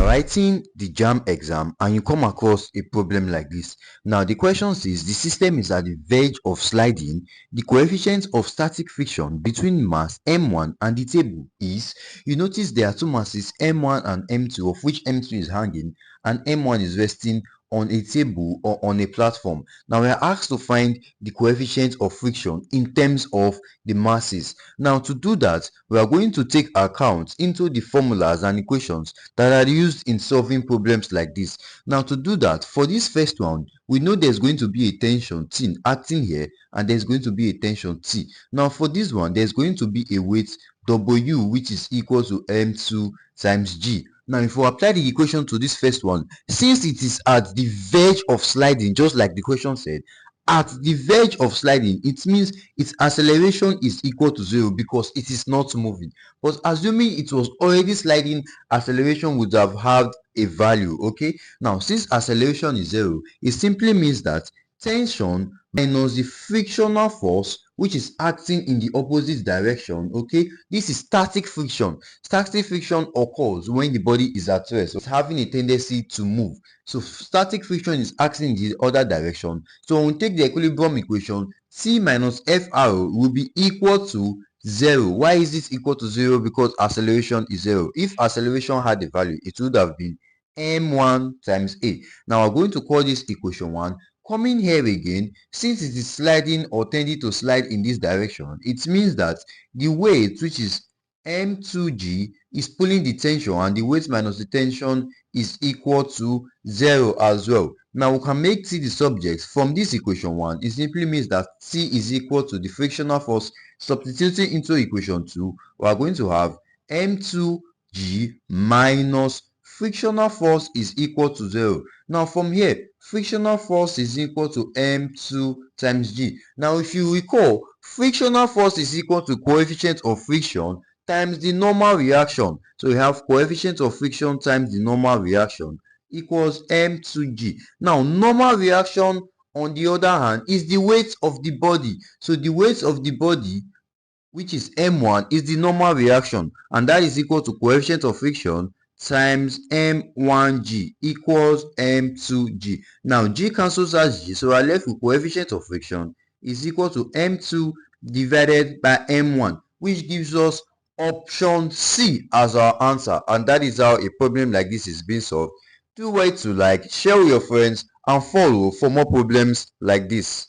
writing the Jamb exam and you come across a problem like this. Now the question says the system is at the verge of sliding. The coefficient of static friction between mass m1 and the table is, you notice there are two masses m1 and m2, of which m2 is hanging and m1 is resting on a table or on a platform. Now we are asked to find the coefficient of friction in terms of the masses. Now to do that, we are going to take account into the formulas and equations that are used in solving problems like this. Now to do that, for this first one, we know there's going to be a tension T acting here and there's going to be a tension T. Now for this one, there's going to be a weight W, which is equal to m2 times G. Now if we apply the equation to this first one, since it is at the verge of sliding, just like the question said, at the verge of sliding, it means its acceleration is equal to 0 because it is not moving. But assuming it was already sliding, acceleration would have had a value. Okay, now since acceleration is 0, it simply means that tension minus the frictional force, which is acting in the opposite direction. Okay, this is static friction. Static friction occurs when the body is at rest, so it's having a tendency to move. So static friction is acting in the other direction. So when we take the equilibrium equation, T minus Fr will be equal to 0. Why is it equal to 0? Because acceleration is 0. If acceleration had a value, it would have been m1 times a. Now we're going to call this equation 1. Coming here again, since it is sliding or tending to slide in this direction, it means that the weight, which is m2g, is pulling the tension, and the weight minus the tension is equal to 0 as well. Now we can make T the subject from this equation 1. It simply means that T is equal to the frictional force. Substituting into equation 2, we are going to have m2g minus frictional force is equal to 0. Now from here, frictional force is equal to m2 times g. Now if you recall, frictional force is equal to coefficient of friction times the normal reaction. So we have coefficient of friction times the normal reaction equals m2g. Now normal reaction, on the other hand, is the weight of the body. So the weight of the body, which is m1, is the normal reaction, and that is equal to coefficient of friction times m1g equals m2g. Now g cancels out g, so we are left with coefficient of friction is equal to m2 divided by m1, which gives us option C as our answer. And that is how a problem like this is being solved. Do well to like, share with your friends, and follow for more problems like this.